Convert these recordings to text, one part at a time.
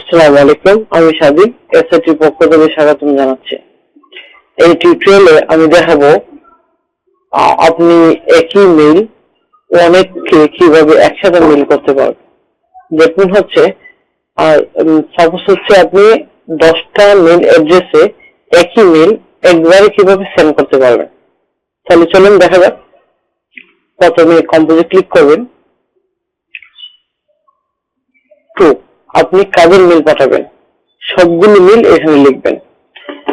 আসসালামু আলাইকুম, আমি সাদিক এসএটির পক্ষ থেকে স্বাগতম জানাচ্ছি। এই টিউটোরিয়ালে আমি দেখাবো আপনি একই মেইল অনেককে কিভাবে একসাথে মেইল করতে পারবেন। দেখুন হচ্ছে সাপোজ হচ্ছে আপনি 10টা মেইল অ্যাড্রেসে একই মেইল একবারে কিভাবে সেন্ড করতে পারবেন। তাহলে চলুন দেখা যাক। প্রথমে কম্পোজে ক্লিক করবেন। তো আপনি কাদের মেইল পাঠাবেন সবগুলো মেইল এখানে লিখবেন।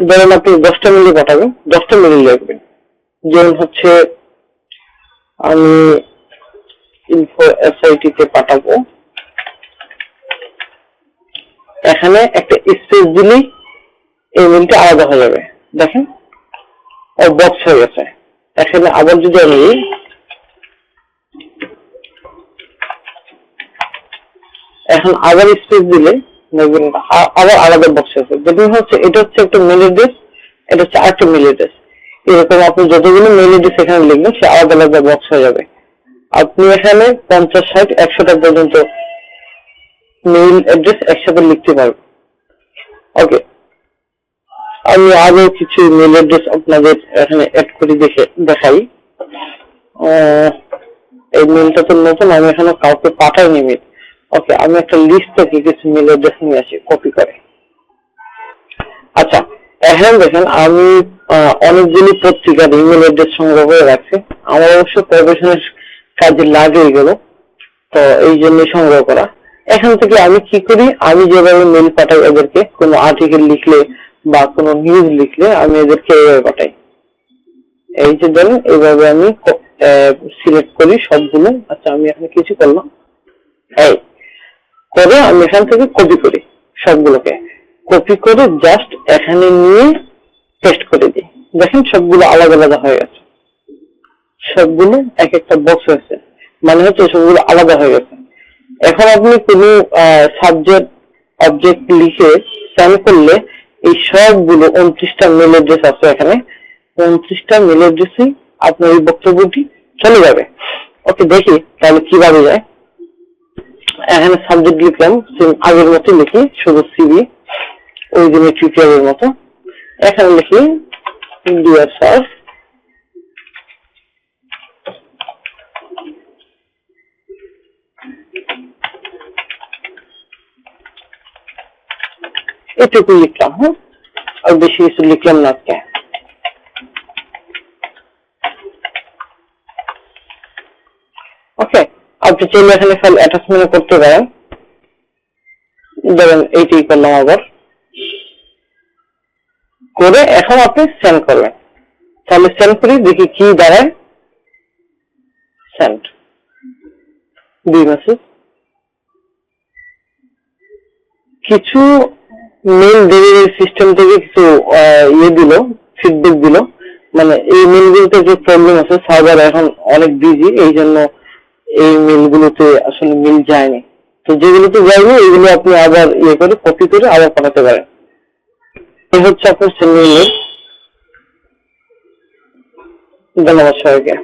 ধরেন আপনি 10টা মেইল পাঠাবেন, 10টা মেইল লিখবেন। যেমন হচ্ছে আমি ইনফো এসআইটি তে পাঠাবো, এখানে একটা স্পেস দিলেই এই মেইলটা আলাদা হয়ে যাবে। দেখেন বক্স হয়ে গেছে। এখানে আবার যদি আমি এখন আবার স্পেস দিলে দেখবেন আবার আলাদা বক্স আছে। যেটা হচ্ছে এটা হচ্ছে একটা মেইল অ্যাড্রেস, এটা হচ্ছে আরেকটা মেইল অ্যাড্রেস। এরকম আপনি যতগুলো মেইল অ্যাড্রেস এখানে লিখবেন সে আলাদা আলাদা বক্স হয়ে যাবে। আপনি এখানে 50, 60, 100টা পর্যন্ত মেইল অ্যাড্রেস একসাথে লিখতে পারবেন। ওকে, আমি আরো কিছু মেইল অ্যাড্রেস আপনাদের এখানে অ্যাড করে দেখাই। এই মেইলটা তো নতুন, আমি এখানে কাউকে পাঠাইনি মেইল। ওকে, আমি একটা লিস্ট থেকে কিছু মেইল অ্যাড্রেস নিয়ে আসি কপি করে। আচ্ছা, এখন দেখেন আমি অনেকগুলি পত্রিকার ইমেল অ্যাড্রেস সংগ্রহ করে রাখছি। আমার অবশ্য প্রফেশনাল কাজে লাগে এগুলো, তো এই জন্য সংগ্রহ করা। এখান থেকে আমি কি করি, আমি যেভাবে মেইল পাঠাই এদেরকে, কোনো আর্টিকেল লিখলে বা কোনো নিউজ লিখলে আমি এদেরকে এইভাবে পাঠাই। এই যে ধরুন এইভাবে আমি সিলেক্ট করি সবগুলো। আচ্ছা, আমি এখানে কিছু করলাম, এই করে আমি এখান থেকে কপি করি সবগুলোকে। কপি করে জাস্ট এখানে নিয়ে পেস্ট করে দিই। দেখেন সবগুলো আলাদা আলাদা হয়ে গেছে, সবগুলো এক একটা বক্স হয়েছে, মানে হচ্ছে সবগুলো আলাদা হয়ে গেছে। এখন আপনি কোনো সাবজেক্ট অবজেক্ট লিখে সেন্ড করলে এই সবগুলো 29টা মেল অ্যাড্রেস আছে এখানে, 29টা মেল অ্যাড্রেসে আপনার এই বক্তব্যটি চলে যাবে। ওকে, দেখি তাহলে কিভাবে যায়। এখানে সাবজেক্ট লিখলাম আগের মতো, লিখি শুধু সিভি, ওই দিনের টিউটোরিয়ালের মতো। এখানে লিখি ডিয়ার স্যার, এটুকু লিখলাম। হ্যাঁ, আর বেশি কিছু লিখলাম না আজকে। ওকে, আপনি চাইলে এখানে ফাইল অ্যাটাচমেন্ট করতে পারেন। ধরেন এইটাই করলাম, আবার করে এখন আপনি সেন্ড করবেন। তাহলে সেন্ড করি, দেখি কি দাঁড়ায়। Send 2 message. কিছু মেইল ডেলিভারি সিস্টেম থেকে কিছু দিল, ফিডব্যাক দিল। মানে এই মেইলগুলোতে যে প্রবলেম আছে, সার্ভার এখন অনেক বিজি, এই জন্য এই মেইলগুলোতে আসলে মেইল যায়নি। তো যেগুলোতে যায়নি এইগুলো আপনি আবার করে কপি করে আবার পাঠাতে পারেন। এই হচ্ছে আপনার সেন্ড মেইল। ধন্যবাদ সবাইকে।